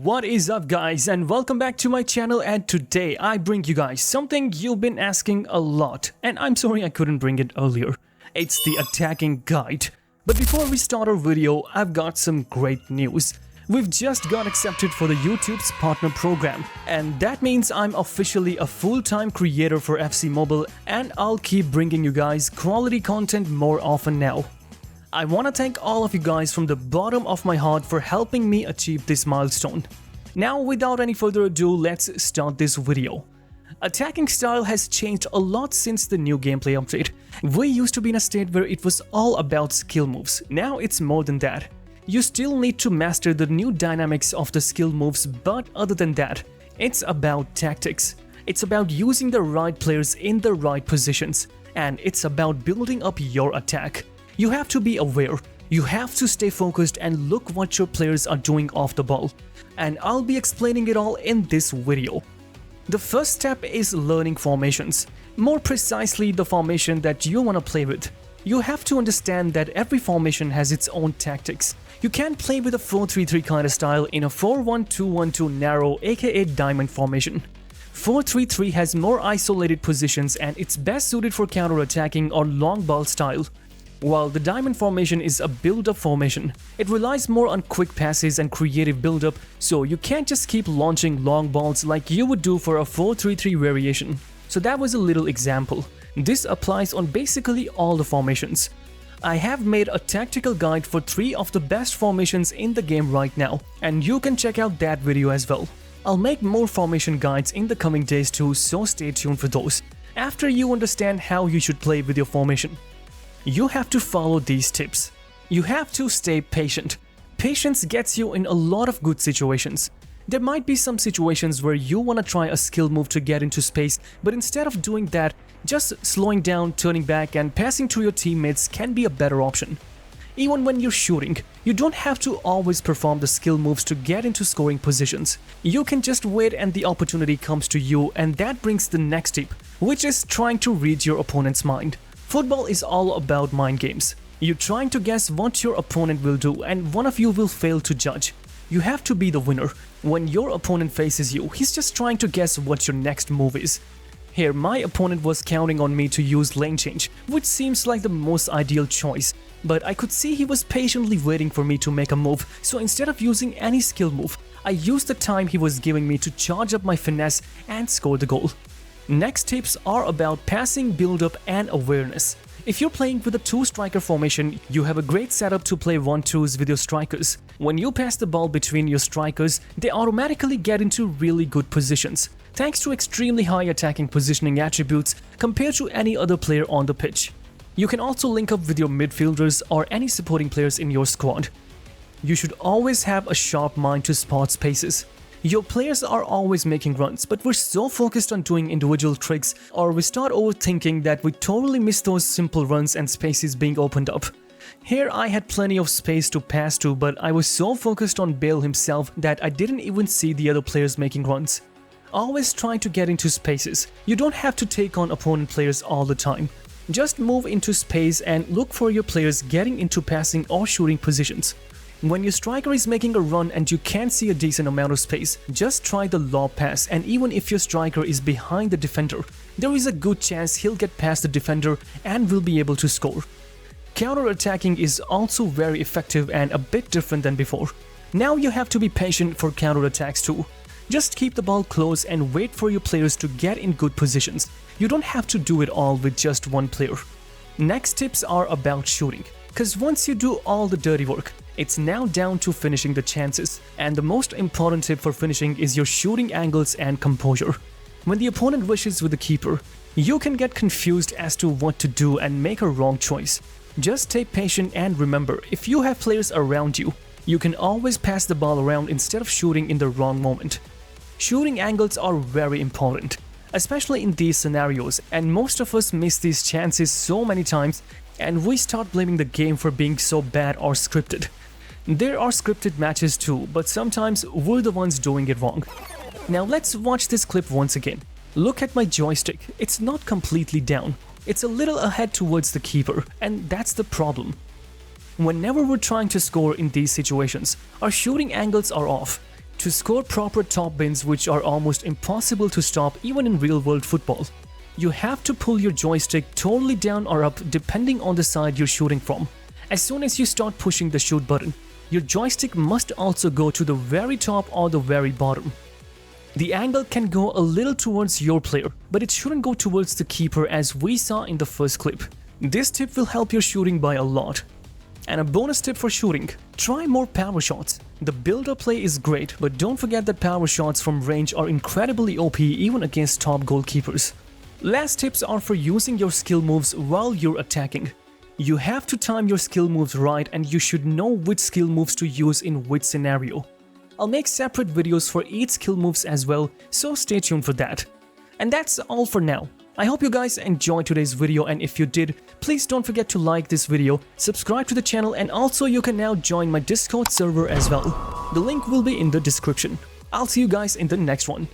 What is up guys, and welcome back to my channel. And today I bring you guys something you've been asking a lot, and I'm sorry I couldn't bring it earlier. It's the attacking guide. But before we start our video, I've got some great news. We've just got accepted for the YouTube's partner program, and that means I'm officially a full-time creator for FC Mobile, and I'll keep bringing you guys quality content more often now. I want to thank all of you guys from the bottom of my heart for helping me achieve this milestone. Now, without any further ado, let's start this video. Attacking style has changed a lot since the new gameplay update. We used to be in a state where it was all about skill moves. Now it's more than that. You still need to master the new dynamics of the skill moves, but other than that, it's about tactics. It's about using the right players in the right positions, and it's about building up your attack. You have to be aware, you have to stay focused and look what your players are doing off the ball. And I'll be explaining it all in this video. The first step is learning formations. More precisely, the formation that you want to play with. You have to understand that every formation has its own tactics. You can't play with a 4-3-3 kind of style in a 4-1-2-1-2 narrow aka diamond formation. 4-3-3 has more isolated positions and it's best suited for counter-attacking or long ball style. While the diamond formation is a build-up formation, it relies more on quick passes and creative build-up, so you can't just keep launching long balls like you would do for a 4-3-3 variation. So that was a little example. This applies on basically all the formations. I have made a tactical guide for 3 of the best formations in the game right now, and you can check out that video as well. I'll make more formation guides in the coming days too, so stay tuned for those. After you understand how you should play with your formation, you have to follow these tips. You have to stay patient. Patience gets you in a lot of good situations. There might be some situations where you want to try a skill move to get into space, but instead of doing that, just slowing down, turning back and passing to your teammates can be a better option. Even when you're shooting, you don't have to always perform the skill moves to get into scoring positions. You can just wait and the opportunity comes to you, and that brings the next tip, which is trying to read your opponent's mind. Football is all about mind games. You're trying to guess what your opponent will do, and one of you will fail to judge. You have to be the winner. When your opponent faces you, he's just trying to guess what your next move is. Here, my opponent was counting on me to use lane change, which seems like the most ideal choice, but I could see he was patiently waiting for me to make a move, so instead of using any skill move, I used the time he was giving me to charge up my finesse and score the goal. Next tips are about passing, build-up and awareness. If you're playing with a 2-striker formation, you have a great setup to play 1-2s with your strikers. When you pass the ball between your strikers, they automatically get into really good positions, thanks to extremely high attacking positioning attributes compared to any other player on the pitch. You can also link up with your midfielders or any supporting players in your squad. You should always have a sharp mind to spot spaces. Your players are always making runs, but we're so focused on doing individual tricks, or we start overthinking that we totally miss those simple runs and spaces being opened up. Here I had plenty of space to pass to, but I was so focused on Bale himself that I didn't even see the other players making runs. Always try to get into spaces. You don't have to take on opponent players all the time. Just move into space and look for your players getting into passing or shooting positions. When your striker is making a run and you can't see a decent amount of space, just try the lob pass, and even if your striker is behind the defender, there is a good chance he'll get past the defender and will be able to score. Counter-attacking is also very effective and a bit different than before. Now you have to be patient for counter-attacks too. Just keep the ball close and wait for your players to get in good positions. You don't have to do it all with just one player. Next tips are about shooting, because once you do all the dirty work, it's now down to finishing the chances, and the most important tip for finishing is your shooting angles and composure. When the opponent rushes with the keeper, you can get confused as to what to do and make a wrong choice. Just stay patient and remember, if you have players around you, you can always pass the ball around instead of shooting in the wrong moment. Shooting angles are very important, especially in these scenarios, and most of us miss these chances so many times, and we start blaming the game for being so bad or scripted. There are scripted matches too, but sometimes we're the ones doing it wrong. Now let's watch this clip once again. Look at my joystick, it's not completely down. It's a little ahead towards the keeper, and that's the problem. Whenever we're trying to score in these situations, our shooting angles are off. to score proper top bins which are almost impossible to stop even in real world football. You have to pull your joystick totally down or up depending on the side you're shooting from. As soon as you start pushing the shoot button, your joystick must also go to the very top or the very bottom. The angle can go a little towards your player, but it shouldn't go towards the keeper as we saw in the first clip. This tip will help your shooting by a lot. And a bonus tip for shooting, try more power shots. The build-up play is great, but don't forget that power shots from range are incredibly OP even against top goalkeepers. Last tips are for using your skill moves while you're attacking. You have to time your skill moves right and you should know which skill moves to use in which scenario. I'll make separate videos for each skill moves as well, so stay tuned for that. And that's all for now. I hope you guys enjoyed today's video, and if you did, please don't forget to like this video, subscribe to the channel, and also you can now join my Discord server as well. The link will be in the description. I'll see you guys in the next one.